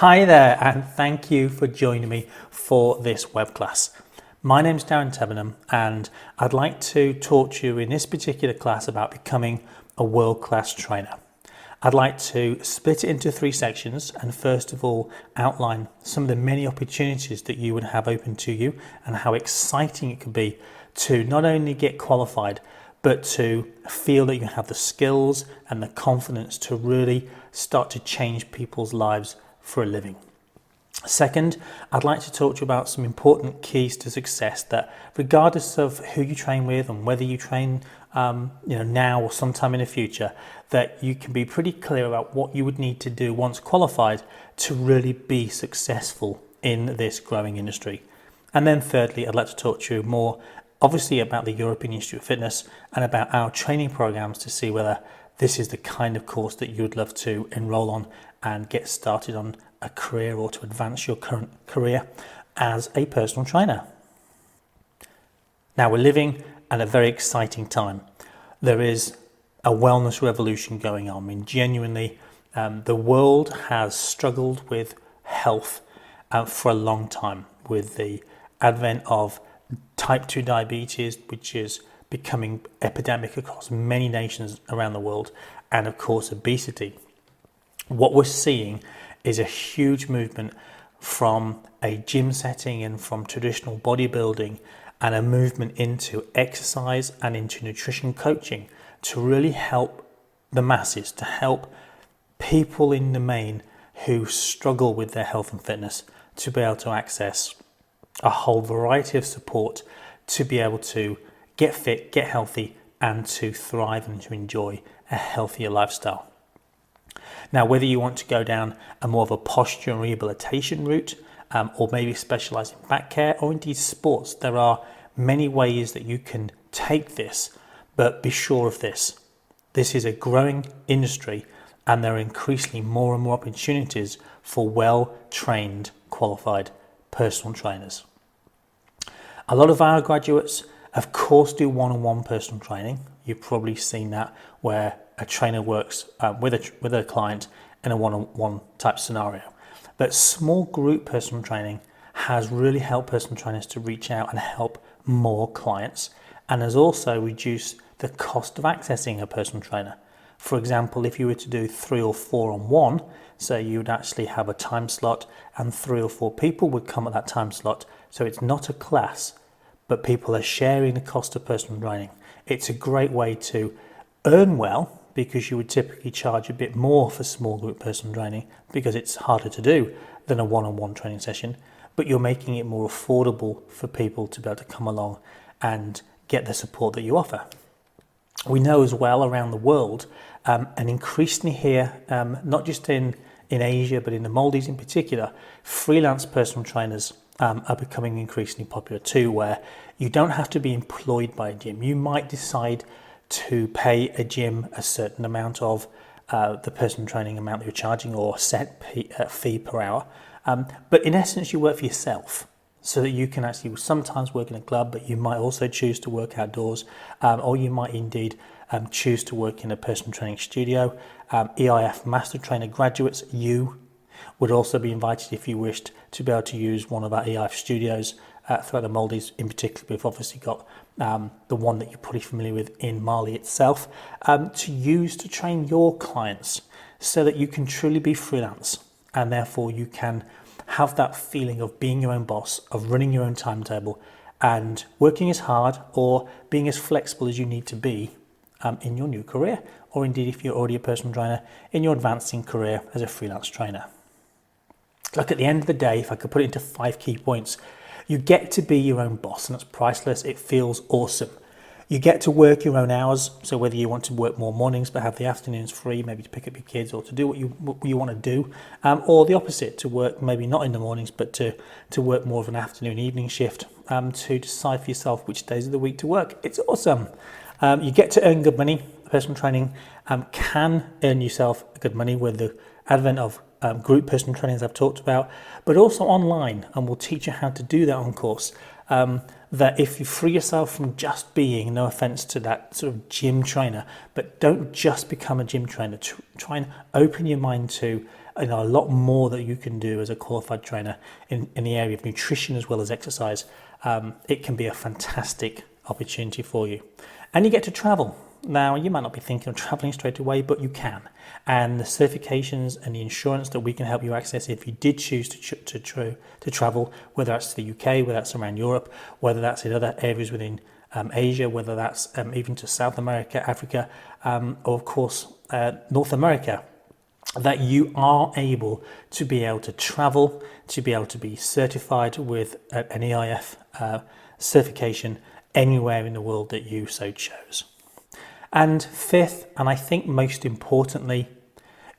Hi there, and thank you for joining me for this web class. My name's Darren Tebenham, and I'd like to talk to you in this particular class about becoming a world-class trainer. I'd like to split it into 3 sections and first of all outline some of the many opportunities that you would have open to you and how exciting it could be to not only get qualified but to feel that you have the skills and the confidence to really start to change people's lives for a living. Second, I'd like to talk to you about some important keys to success that, regardless of who you train with and whether you train now or sometime in the future, that you can be pretty clear about what you would need to do once qualified to really be successful in this growing industry. And then thirdly, I'd like to talk to you more obviously about the European Institute of Fitness and about our training programs to see whether this is the kind of course that you would love to enroll on and get started on a career or to advance your current career as a personal trainer. Now, we're living at a very exciting time. There is a wellness revolution going on. I mean, genuinely, the world has struggled with health for a long time, with the advent of type 2 diabetes, which is becoming epidemic across many nations around the world, and of course obesity. What we're seeing is a huge movement from a gym setting and from traditional bodybuilding and a movement into exercise and into nutrition coaching to really help the masses, to help people in the main who struggle with their health and fitness to be able to access a whole variety of support to be able to get fit, get healthy, and to thrive and to enjoy a healthier lifestyle. Now, whether you want to go down a more of a posture and rehabilitation route, or maybe specialize in back care or indeed sports, there are many ways that you can take this, but be sure of this. This is a growing industry and there are increasingly more and more opportunities for well-trained, qualified personal trainers. A lot of our graduates, of course, do one-on-one personal training. You've probably seen that where a trainer works with a client in a one-on-one type scenario. But small group personal training has really helped personal trainers to reach out and help more clients, and has also reduced the cost of accessing a personal trainer. For example, if you were to do 3 or 4 on one, so you would actually have a time slot and 3 or 4 people would come at that time slot. So it's not a class, but people are sharing the cost of personal training. It's a great way to earn well, because you would typically charge a bit more for small group personal training because it's harder to do than a one-on-one training session, but you're making it more affordable for people to be able to come along and get the support that you offer. We know as well around the world, and increasingly here, not just in Asia, but in the Maldives in particular, freelance personal trainers are becoming increasingly popular too, where you don't have to be employed by a gym. You might decide to pay a gym a certain amount of the personal training amount that you're charging, or set fee per hour. But in essence, you work for yourself, so that you can actually sometimes work in a club, but you might also choose to work outdoors, or you might indeed choose to work in a personal training studio. EiF Master Trainer graduates, you would also be invited if you wished to be able to use one of our EiF studios throughout the Maldives. In particular, we've obviously got the one that you're probably familiar with in Mali itself, to use to train your clients so that you can truly be freelance, and therefore you can have that feeling of being your own boss, of running your own timetable and working as hard or being as flexible as you need to be in your new career, or indeed if you're already a personal trainer, in your advancing career as a freelance trainer. Look, at the end of the day, if I could put it into 5 key points, you get to be your own boss, and that's priceless. It feels awesome. You get to work your own hours, so whether you want to work more mornings but have the afternoons free, maybe to pick up your kids or to do what you want to do, or the opposite, to work maybe not in the mornings but to work more of an afternoon evening shift, to decide for yourself which days of the week to work. It's awesome. You get to earn good money. Personal training can earn yourself good money with the advent of group personal training, as I've talked about, but also online, and we'll teach you how to do that on course. That if you free yourself from just being, no offense to that sort of gym trainer, but don't just become a gym trainer. Try and open your mind to a lot more that you can do as a qualified trainer in the area of nutrition as well as exercise. It can be a fantastic opportunity for you. And you get to travel. Now, you might not be thinking of traveling straight away, but you can. And the certifications and the insurance that we can help you access if you did choose to travel, whether that's to the UK, whether that's around Europe, whether that's in other areas within Asia, whether that's even to South America, Africa, or of course North America, that you are able to be able to travel, to be able to be certified with an EiF certification anywhere in the world that you so chose. And fifth, and I think most importantly,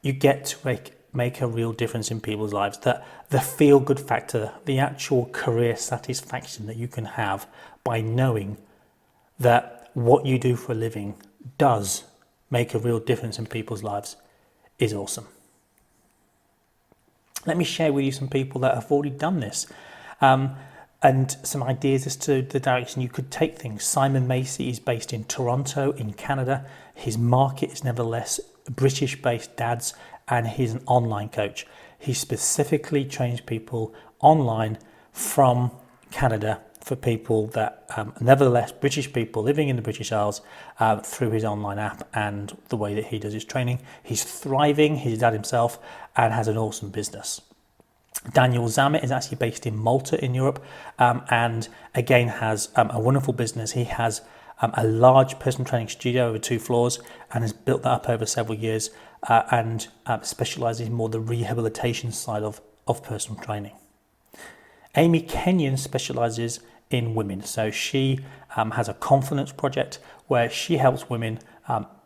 you get to make a real difference in people's lives. That the feel-good factor, the actual career satisfaction that you can have by knowing that what you do for a living does make a real difference in people's lives is awesome. Let me share with you some people that have already done this. And some ideas as to the direction you could take things. Simon Macy is based in Toronto in Canada. His market is nevertheless British-based dads, and he's an online coach. He specifically trains people online from Canada for people that, nevertheless, British people living in the British Isles through his online app and the way that he does his training. He's thriving, he's a dad himself, and has an awesome business. Daniel Zammit is actually based in Malta in Europe, and again has a wonderful business. He has a large personal training studio over 2 floors and has built that up over several years and specialises in more the rehabilitation side of personal training. Amy Kenyon specialises in women. So she has a confidence project where she helps women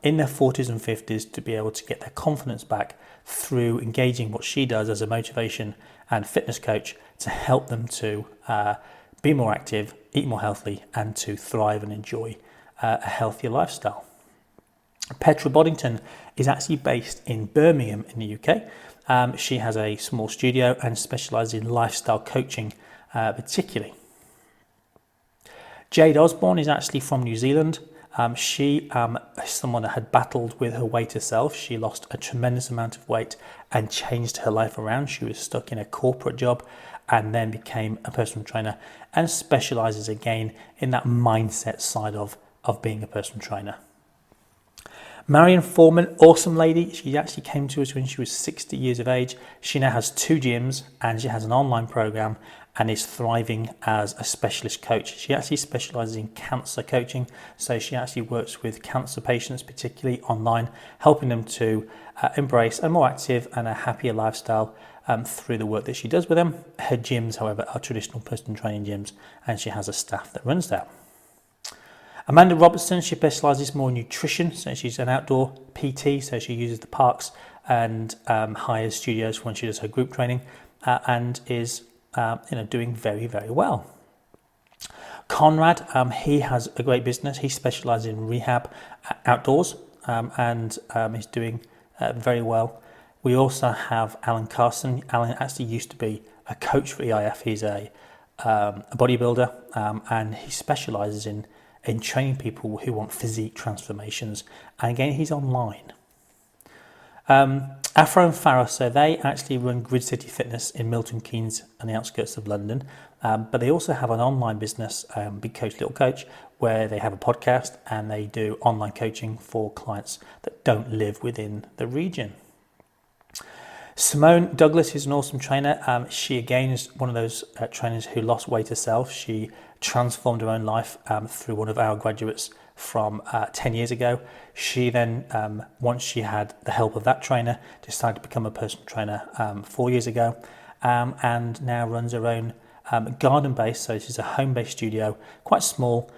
in their 40s and 50s to be able to get their confidence back through engaging what she does as a motivation and fitness coach to help them to be more active, eat more healthily, and to thrive and enjoy a healthier lifestyle. Petra Boddington is actually based in Birmingham in the UK. She has a small studio and specialises in lifestyle coaching particularly. Jade Osborne is actually from New Zealand. She is someone that had battled with her weight herself. She lost a tremendous amount of weight and changed her life around. She was stuck in a corporate job and then became a personal trainer and specialises again in that mindset side of being a personal trainer. Marion Foreman, awesome lady. She actually came to us when she was 60 years of age. She now has 2 gyms and she has an online program and is thriving as a specialist coach. She actually specialises in cancer coaching. So she actually works with cancer patients, particularly online, helping them to embrace a more active and a happier lifestyle through the work that she does with them. Her gyms, however, are traditional personal training gyms, and she has a staff that runs that. Amanda Robertson, she specialises more in nutrition, so she's an outdoor PT, so she uses the parks and hires studios when she does her group training and is doing very, very well. Conrad, he has a great business. He specialises in rehab outdoors and is doing very well. We also have Alan Carson. Alan actually used to be a coach for EiF. He's a bodybuilder and he specialises in training people who want physique transformations. And again, he's online. Afro and Farah, so they actually run Grid City Fitness in Milton Keynes and the outskirts of London, but they also have an online business, Big Coach Little Coach, where they have a podcast and they do online coaching for clients that don't live within the region. Simone Douglas is an awesome trainer. She again is one of those trainers who lost weight herself. She transformed her own life through one of our graduates from 10 years ago. She then, once she had the help of that trainer, decided to become a personal trainer 4 years ago and now runs her own garden-based, so she's a home-based studio, quite small,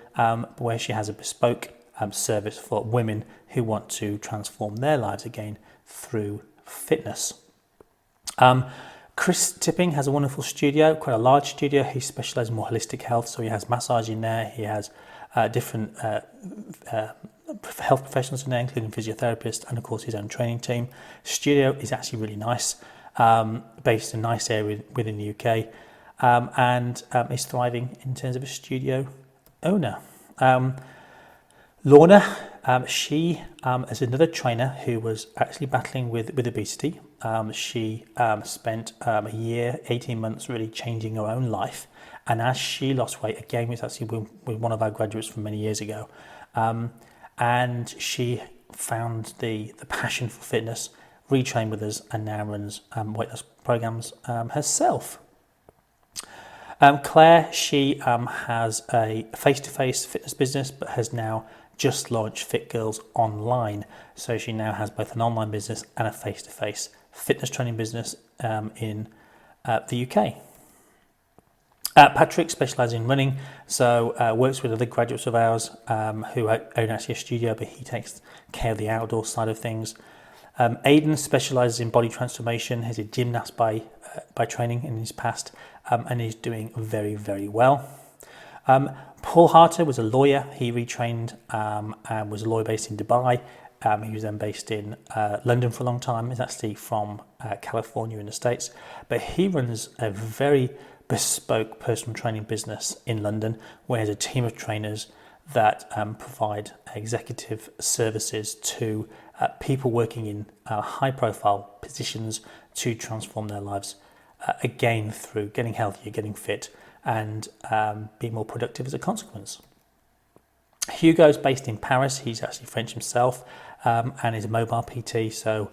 where she has a bespoke service for women who want to transform their lives again through fitness. Chris Tipping has a wonderful studio, quite a large studio. He specialises in more holistic health, so he has massage in there. He has different health professionals in there, including physiotherapists, and of course his own training team. Studio is actually really nice, based in a nice area within the UK, and is thriving in terms of a studio owner. Lorna, she is another trainer who was actually battling with obesity. She spent a year, 18 months really changing her own life. And as she lost weight, again, was actually with one of our graduates from many years ago. And she found the passion for fitness, retrained with us, and now runs weight loss programs herself. Claire, she has a face-to-face fitness business, but has now just launched Fit Girls Online. So she now has both an online business and a face-to-face fitness training business in the UK. Patrick specialises in running, so works with other graduates of ours who own actually a studio, but he takes care of the outdoor side of things. Aidan specialises in body transformation. He's a gymnast by training in his past, and he's doing very, very well. Paul Harter was a lawyer. He retrained and was a lawyer based in Dubai. He was then based in London for a long time. He's actually from California in the States, but he runs a very bespoke personal training business in London, where he has a team of trainers that provide executive services to people working in high-profile positions to transform their lives, again through getting healthier, getting fit, and being more productive as a consequence. Hugo's based in Paris. He's actually French himself and is a mobile PT, so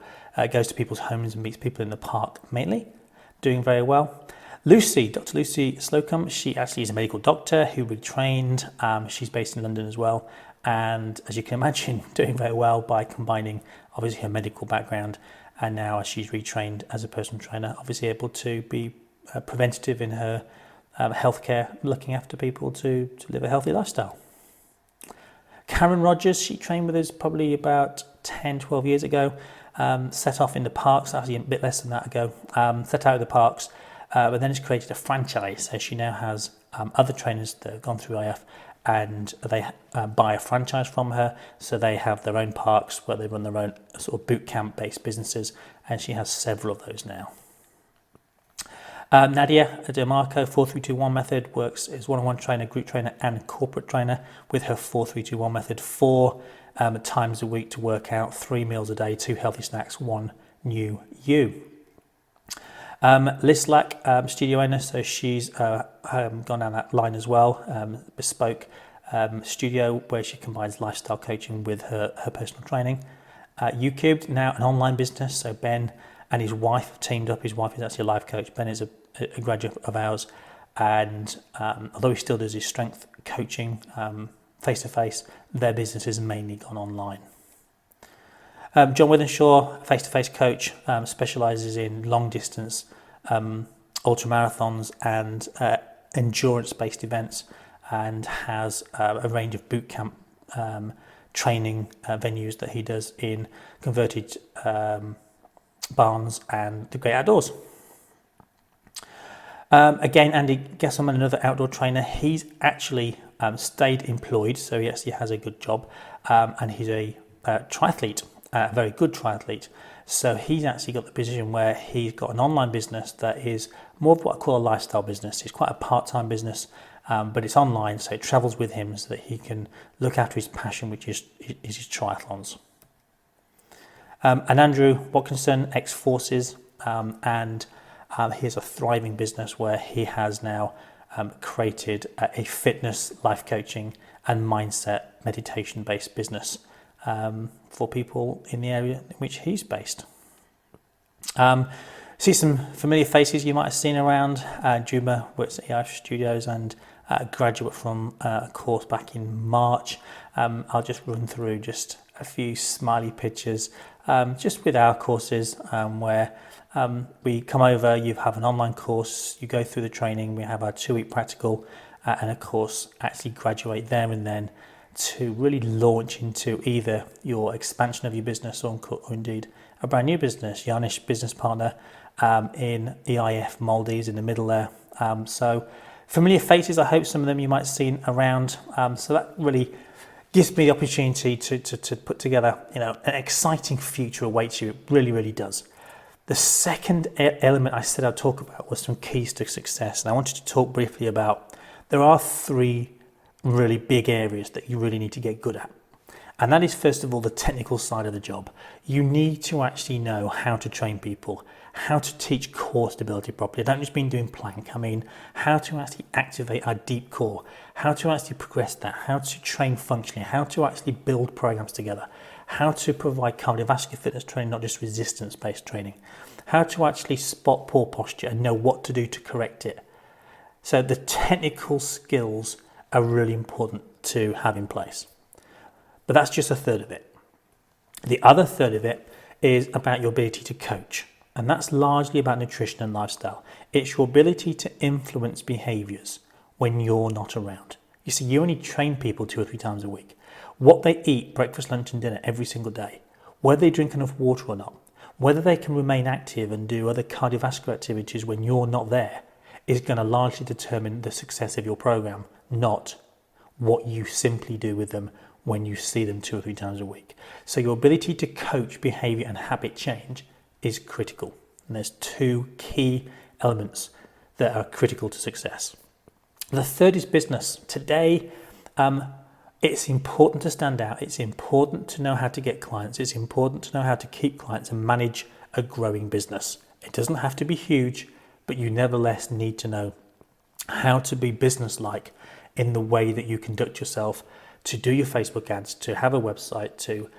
goes to people's homes and meets people in the park mainly, doing very well. Lucy, Dr. Lucy Slocum, she actually is a medical doctor who retrained. She's based in London as well, and as you can imagine, doing very well by combining obviously her medical background, and now as she's retrained as a personal trainer, obviously able to be preventative in her healthcare, looking after people to live a healthy lifestyle. Karen Rogers, she trained with us probably about 10, 12 years ago, set off in the parks, actually a bit less than that ago, set out of the parks, but then has created a franchise. So she now has other trainers that have gone through EiF, and they buy a franchise from her, so they have their own parks where they run their own sort of boot camp based businesses, and she has several of those now. Nadia DeMarco, 4321 method, works as one-on-one trainer, group trainer and corporate trainer with her 4321 method, 4 times a week to work out, 3 meals a day, 2 healthy snacks, 1 new you. Liz Slack, studio owner, so she's gone down that line as well, bespoke studio where she combines lifestyle coaching with her personal training. UCubed, now an online business, so Ben and his wife have teamed up. His wife is actually a life coach. Ben is a graduate of ours, and although he still does his strength coaching face-to-face, their business has mainly gone online. John Withenshaw, face-to-face coach, specialises in long-distance ultramarathons and endurance-based events, and has a range of boot camp training venues that he does in converted barns and the great outdoors. Again, Andy Gesselman, another outdoor trainer, he's actually stayed employed, so he actually has a good job, and he's a triathlete, a very good triathlete. So he's actually got the position where he's got an online business that is more of what I call a lifestyle business. It's quite a part-time business, but it's online, so it travels with him so that he can look after his passion, which is his triathlons. And Andrew Watkinson, ex-Forces, and he has a thriving business where he has now created a fitness, life coaching and mindset meditation-based business for people in the area in which he's based. See some familiar faces you might have seen around. Juma works at EiF Studios and a graduate from a course back in March. I'll just run through just a few smiley pictures just with our courses where we come over, you have an online course, you go through the training, we have our 2-week practical and of course actually graduate there and then to really launch into either your expansion of your business or indeed a brand new business. Janish, business partner in EiF Maldives in the middle there. So familiar faces, I hope some of them you might have seen around. So that really gives me the opportunity to put together, an exciting future awaits you. It really, really does. The second element I said I'd talk about was some keys to success. And I wanted to talk briefly about, there are 3 really big areas that you really need to get good at. And that is, first of all, the technical side of the job. You need to actually know how to train people, how to teach core stability properly. I don't just mean doing plank. I mean how to actually activate our deep core, how to actually progress that, how to train functionally, how to actually build programs together, how to provide cardiovascular fitness training, not just resistance-based training, how to actually spot poor posture and know what to do to correct it. So the technical skills are really important to have in place. But that's just a third of it. The other third of it is about your ability to coach. And that's largely about nutrition and lifestyle. It's your ability to influence behaviors when you're not around. You see, you only train people 2 or 3 times a week. What they eat, breakfast, lunch and dinner every single day, whether they drink enough water or not, whether they can remain active and do other cardiovascular activities when you're not there, is going to largely determine the success of your program, not what you simply do with them when you see them 2 or 3 times a week. So your ability to coach behavior and habit change is critical. And there's 2 key elements that are critical to success. The third is business. Today, it's important to stand out. It's important to know how to get clients. It's important to know how to keep clients and manage a growing business. It doesn't have to be huge, but you nevertheless need to know how to be business-like in the way that you conduct yourself, to do your Facebook ads, to have a website, to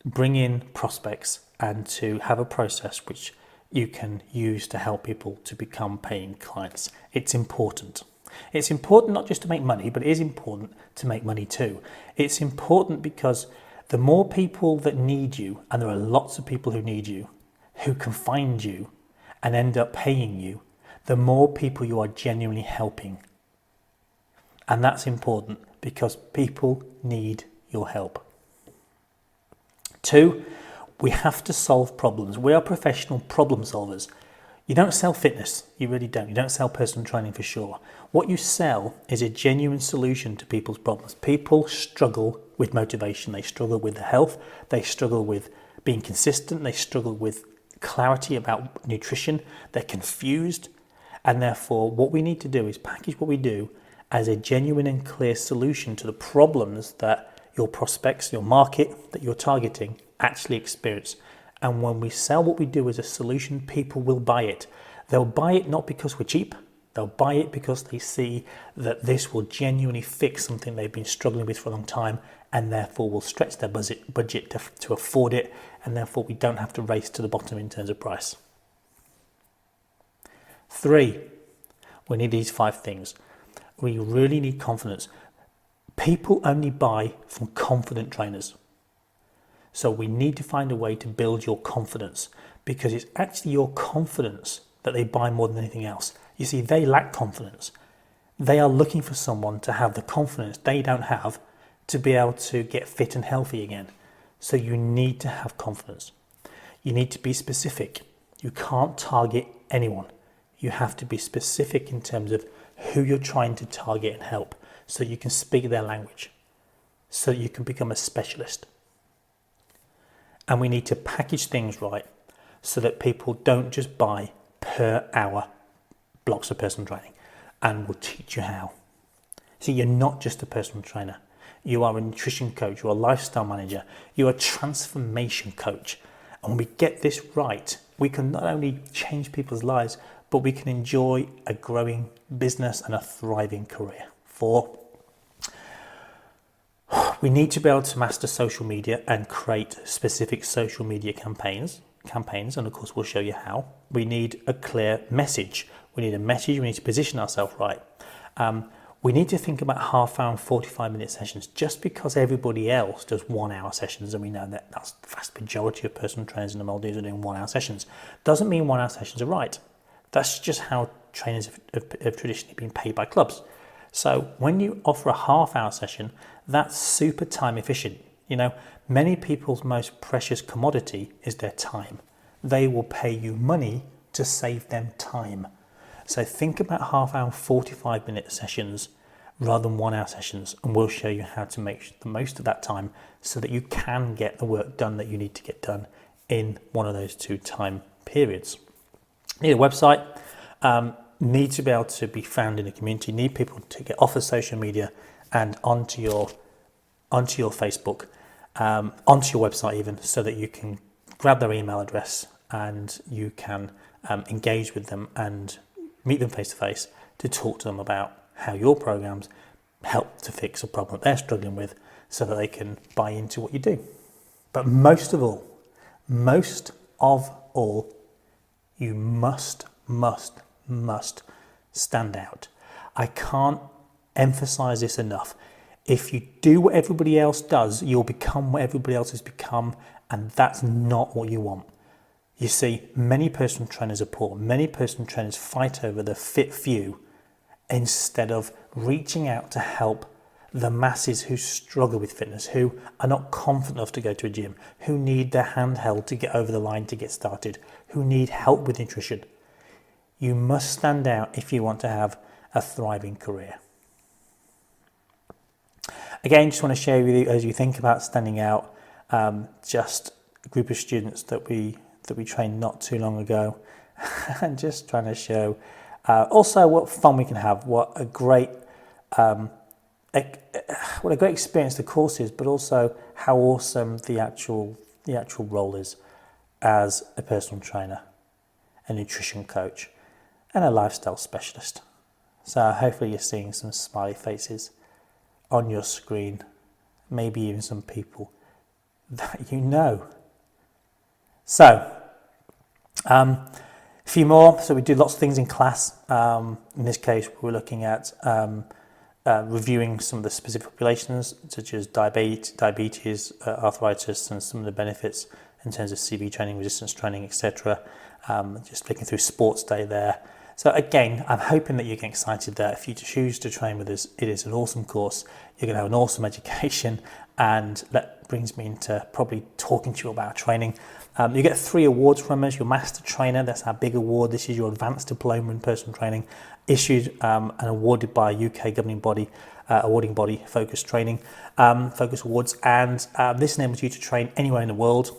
bring in prospects, and to have a process which you can use to help people to become paying clients. It's important. It's important not just to make money, but it is important to make money too. It's important because the more people that need you, and there are lots of people who need you, who can find you and end up paying you, the more people you are genuinely helping. And that's important because people need your help. 2, we have to solve problems. We are professional problem solvers. You don't sell fitness, you really don't. You don't sell personal training for sure. What you sell is a genuine solution to people's problems. People struggle with motivation, they struggle with their health, they struggle with being consistent, they struggle with clarity about nutrition, they're confused, and therefore what we need to do is package what we do as a genuine and clear solution to the problems that your prospects, your market that you're targeting actually experience. And when we sell what we do as a solution, people will buy it. They'll buy it not because we're cheap, they'll buy it because they see that this will genuinely fix something they've been struggling with for a long time, and therefore will stretch their budget to afford it, and therefore we don't have to race to the bottom in terms of price. 3, we need these 5 things. We really need confidence. People only buy from confident trainers. So we need to find a way to build your confidence, because it's actually your confidence that they buy more than anything else. You see, they lack confidence. They are looking for someone to have the confidence they don't have to be able to get fit and healthy again. So you need to have confidence. You need to be specific. You can't target anyone. You have to be specific in terms of who you're trying to target and help, so you can speak their language, so you can become a specialist. And we need to package things right so that people don't just buy per hour blocks of personal training, and we'll teach you how. See, you're not just a personal trainer. You are a nutrition coach, you're a lifestyle manager, you're a transformation coach. And when we get this right, we can not only change people's lives, but we can enjoy a growing business and a thriving career. 4, we need to be able to master social media and create specific social media campaigns, and of course we'll show you how. We need a clear message. We need to position ourselves right. We need to think about half-hour and 45-minute sessions. Just because everybody else does 1-hour sessions, and we know that that's the vast majority of personal trainers in the Maldives are doing 1-hour sessions, doesn't mean 1-hour sessions are right. That's just how trainers have traditionally been paid by clubs. So when you offer a half-hour session, that's super time efficient. You know, many people's most precious commodity is their time. They will pay you money to save them time. So think about half-hour, 45-minute sessions rather than 1-hour sessions, and we'll show you how to make the most of that time so that you can get the work done that you need to get done in one of those 2 time periods. Need a website, need to be able to be found in a community, need people to get off of social media and onto your onto your Facebook, onto your website even, so that you can grab their email address and you can engage with them and meet them face to face to talk to them about how your programs help to fix a problem that they're struggling with so that they can buy into what you do. But most of all, you must stand out. I can't emphasize this enough. If you do what everybody else does, you'll become what everybody else has become, and that's not what you want. You see, many personal trainers are poor. Many personal trainers fight over the fit few instead of reaching out to help the masses who struggle with fitness, who are not confident enough to go to a gym, who need their hand held to get over the line to get started, who need help with nutrition. You must stand out if you want to have a thriving career. Again, just want to share with you, as you think about standing out, just a group of students that we trained not too long ago, and just trying to show also what fun we can have, what a great experience the course is, but also how awesome the actual role is as a personal trainer, a nutrition coach, and a lifestyle specialist. So hopefully you're seeing some smiley faces on your screen, maybe even some people that you know. So, a few more. So we do lots of things in class. In this case, we're looking at reviewing some of the specific populations, such as diabetes, arthritis, and some of the benefits in terms of CV training, resistance training, etc. Just flicking through sports day there. So again, I'm hoping that you get excited that if you choose to train with us, it is an awesome course. You're going to have an awesome education, and that brings me into probably talking to you about training. You get 3 awards from us. Your Master Trainer, that's our big award. This is your Advanced Diploma in Personal Training, issued and awarded by a UK governing body, awarding body, Focus Training, Focus Awards, and this enables you to train anywhere in the world.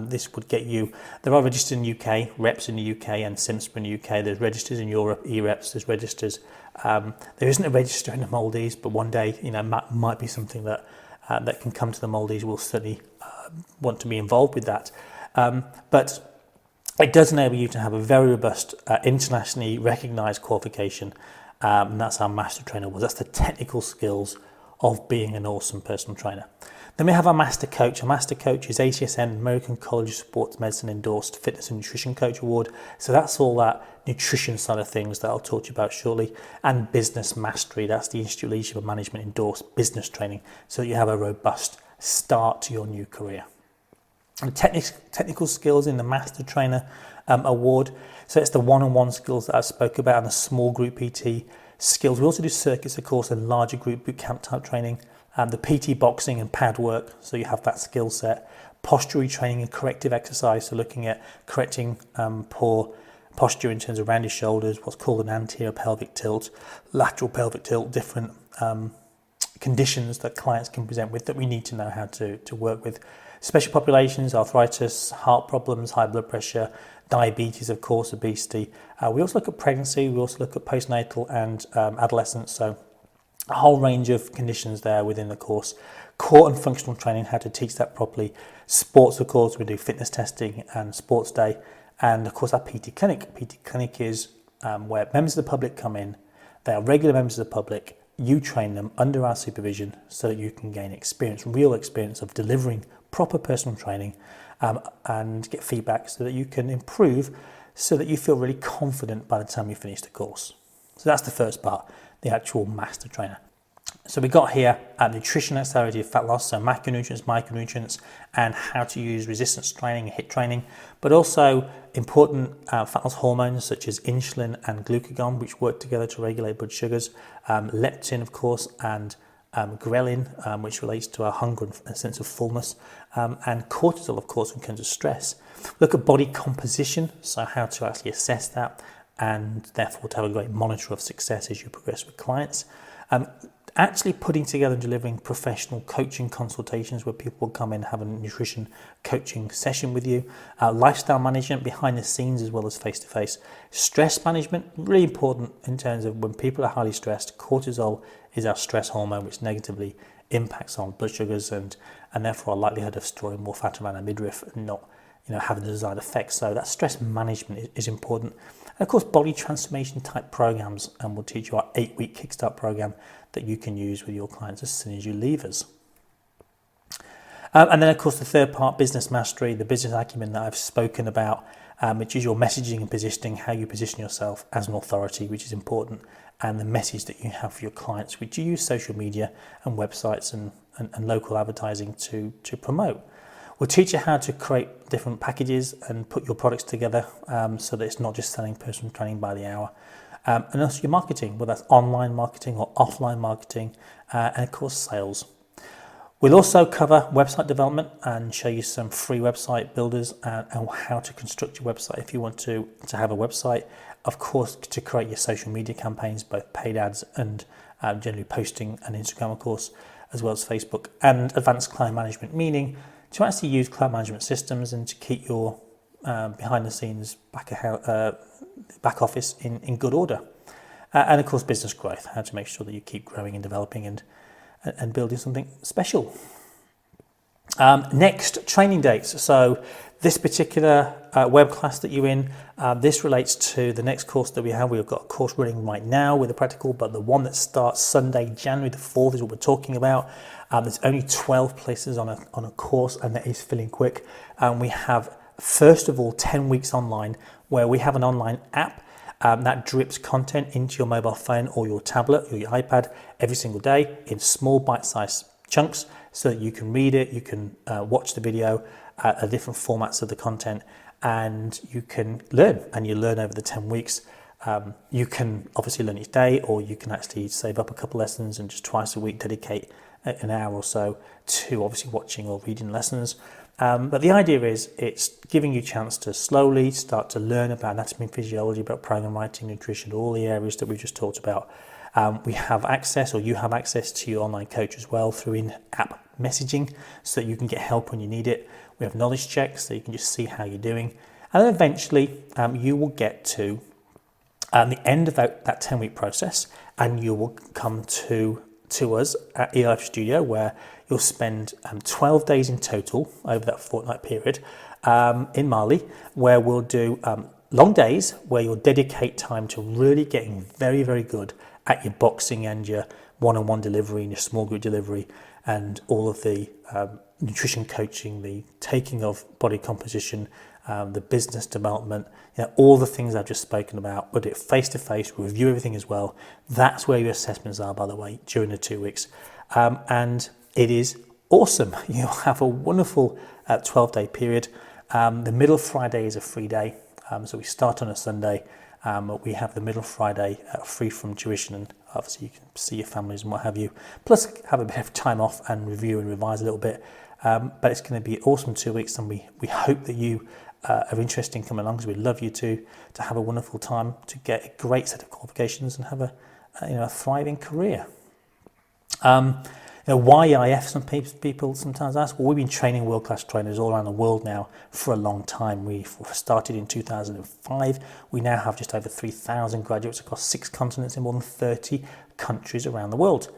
This would get you, there are registers in the UK, reps in the UK and SIMSPA in the UK, there's registers in Europe, EREPs, there's registers. There isn't a register in the Maldives, but one day, might be something that can come to the Maldives. We'll certainly want to be involved with that. But it does enable you to have a very robust, internationally recognised qualification, and that's our Master Trainer Awards. That's the technical skills of being an awesome personal trainer. Then we have our Master Coach. Our Master Coach is ACSN, American College of Sports Medicine endorsed Fitness and Nutrition Coach Award. So that's all that nutrition side of things that I'll talk to you about shortly. And Business Mastery, that's the Institute of Leadership and Management endorsed business training, so that you have a robust start to your new career. And technical skills in the Master Trainer Award. So it's the one-on-one skills that I spoke about, and the small group PT skills. We also do circuits, of course, and larger group boot camp type training. The PT boxing and pad work, so you have that skill set. Postural training and corrective exercise, so looking at correcting poor posture in terms of around your shoulders, what's called an anterior pelvic tilt, lateral pelvic tilt, different conditions that clients can present with that we need to know how to work with. Special populations, arthritis, heart problems, high blood pressure, diabetes, of course, obesity. We also look at pregnancy, we also look at postnatal and adolescence, so a whole range of conditions there within the course. Core and functional training, how to teach that properly. Sports, of course, we do fitness testing and sports day. And of course, our PT Clinic. PT Clinic is where members of the public come in. They are regular members of the public. You train them under our supervision so that you can gain experience, real experience of delivering proper personal training and get feedback so that you can improve, so that you feel really confident by the time you finish the course. So that's the first part, the actual Master Trainer. So we got here nutrition accelerated fat loss, so macronutrients, micronutrients, and how to use resistance training and HIIT training, but also important fat loss hormones such as insulin and glucagon, which work together to regulate blood sugars, leptin, of course, and ghrelin, which relates to our hunger and sense of fullness, and cortisol, of course, in terms of stress. Look at body composition, so how to actually assess that, and therefore to have a great monitor of success as you progress with clients. Actually putting together and delivering professional coaching consultations where people will come in and have a nutrition coaching session with you. Lifestyle management behind the scenes as well as face-to-face. Stress management, really important in terms of when people are highly stressed. Cortisol is our stress hormone, which negatively impacts on blood sugars and therefore a likelihood of storing more fat around our midriff and not having the desired effects. So that stress management is important. And of course, body transformation type programs, and we'll teach you our 8-week Kickstart program that you can use with your clients as soon as you leave us. And then of course the third part, business mastery, the business acumen that I've spoken about, which is your messaging and positioning, how you position yourself as an authority, which is important, and the message that you have for your clients, which you use social media and websites and local advertising to promote. We'll teach you how to create different packages and put your products together so that it's not just selling personal training by the hour. And also your marketing, whether that's online marketing or offline marketing, and of course sales. We'll also cover website development and show you some free website builders and how to construct your website if you want to have a website. Of course, to create your social media campaigns, both paid ads and generally posting on Instagram, of course, as well as Facebook, and advanced client management, meaning to actually use client management systems and to keep your behind the scenes back office in good order. And of course, business growth, how to make sure that you keep growing and developing and building something special. Next, training dates. So this particular web class that you're in, this relates to the next course that we have. We've got a course running right now with a practical, but the one that starts Sunday, January the 4th is what we're talking about. There's only 12 places on a course, and that is filling quick. We have, first of all, 10 weeks online, where we have an online app that drips content into your mobile phone or your tablet or your iPad every single day in small bite-sized chunks so that you can read it, you can watch the video, different formats of the content, and you can learn. And you learn over the 10 weeks. You can obviously learn each day, or you can actually save up a couple lessons and just twice a week dedicate an hour or so to obviously watching or reading lessons. But the idea is it's giving you a chance to slowly start to learn about anatomy and physiology, about program writing, nutrition, all the areas that we just talked about. We have access, or you have access to your online coach as well through in-app messaging so that you can get help when you need it. We have knowledge checks so you can just see how you're doing. And then eventually you will get to the end of that 10-week process, and you will come to us at EiF Studio, where you'll spend 12 days in total over that fortnight period in Mali, where we'll do long days where you'll dedicate time to really getting very, very good at your boxing and your one-on-one delivery and your small group delivery and all of the nutrition coaching, the taking of body composition, the business development, all the things I've just spoken about. We'll do it face-to-face, we'll review everything as well. That's where your assessments are, by the way, during the 2 weeks. And it is awesome. You'll have a wonderful 12-day period. The middle Friday is a free day. So we start on a Sunday. We have the middle Friday free from tuition, and obviously you can see your families and what have you. Plus have a bit of time off and review and revise a little bit. But it's going to be an awesome 2 weeks, and we hope that you are interested in coming along, because we'd love you to have a wonderful time, to get a great set of qualifications and have a thriving career. Why EiF? Some people sometimes ask. Well, we've been training world-class trainers all around the world now for a long time. We started in 2005. We now have just over 3,000 graduates across 6 continents in more than 30 countries around the world.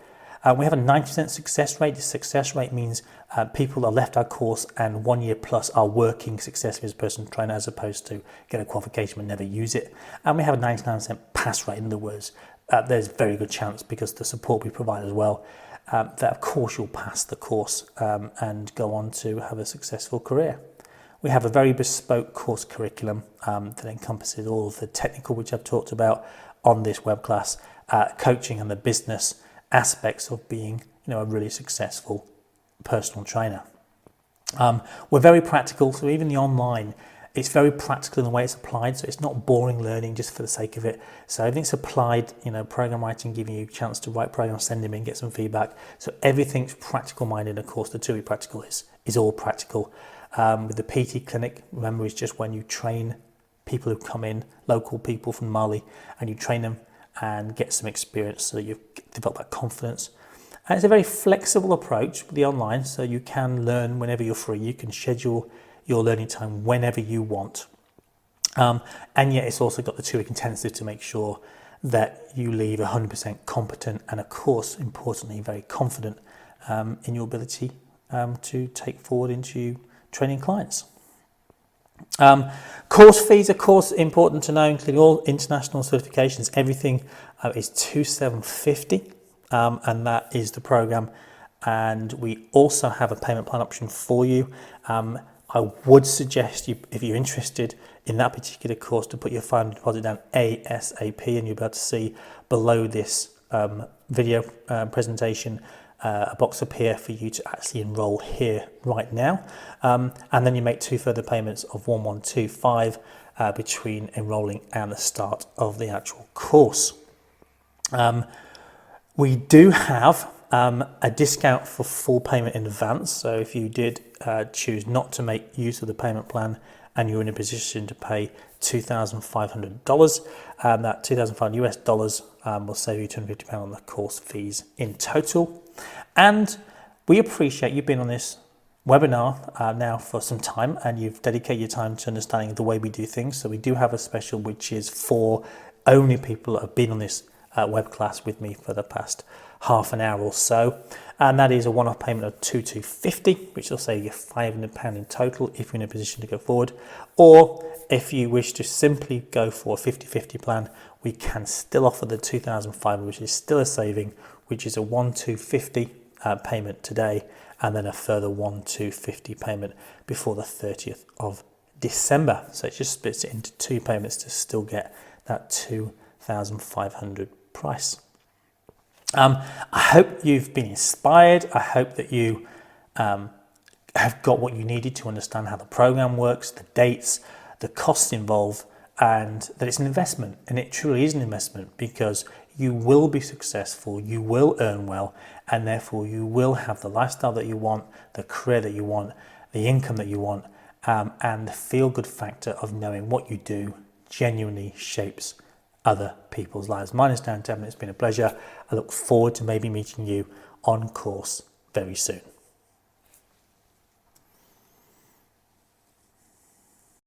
We have a 90% success rate. The success rate means people that left our course and 1 year plus are working successfully as a personal trainer, as opposed to get a qualification but never use it. And we have a 99% pass rate. In other words, there's a very good chance, because the support we provide as well, that of course you'll pass the course and go on to have a successful career. We have a very bespoke course curriculum that encompasses all of the technical, which I've talked about on this web class, coaching and the business aspects of being a really successful personal trainer. We're very practical, so even the online, it's very practical in the way it's applied, so it's not boring learning just for the sake of it. So everything's applied, program writing, giving you a chance to write programs, send them in, get some feedback. So everything's practical minded. Of course, the 2-week practical is all practical. With the PT clinic, remember, it's just when you train people who come in, local people from Mali, and you train them and get some experience so that you develop that confidence. And it's a very flexible approach with the online, so you can learn whenever you're free. You can schedule your learning time whenever you want. And yet it's also got the 2-week intensive to make sure that you leave 100% competent and, of course, importantly, very confident in your ability to take forward into training clients. Course fees, of course, important to know, including all international certifications. Everything is $2,750, and that is the program. And we also have a payment plan option for you. I would suggest you, if you're interested in that particular course, to put your final deposit down ASAP, and you'll be able to see below this video presentation a box appear for you to actually enroll here right now, and then you make 2 further payments of 1125 between enrolling and the start of the actual course. We do have a discount for full payment in advance, so if you did choose not to make use of the payment plan and you're in a position to pay $2,500, that $2,500 US dollars will save you £250 on the course fees in total. And we appreciate you being on this webinar now for some time, and you've dedicated your time to understanding the way we do things. So we do have a special which is for only people that have been on this web class with me for the past half an hour or so, and that is a one-off payment of $2,250, which will save you £500 in total if you're in a position to go forward. Or if you wish to simply go for a 50-50 plan, we can still offer the $2,500, which is still a saving, which is a $1,250 payment today, and then a further $1,250 payment before the 30th of December. So it just splits it into 2 payments to still get that $2,500 price. I hope you've been inspired. I hope that you have got what you needed to understand how the program works, the dates, the costs involved, and that it's an investment. And it truly is an investment, because you will be successful, you will earn well, and therefore you will have the lifestyle that you want, the career that you want, the income that you want, and the feel-good factor of knowing what you do genuinely shapes other people's lives. Mine is down, Devon. It's been a pleasure. I look forward to maybe meeting you on course very soon.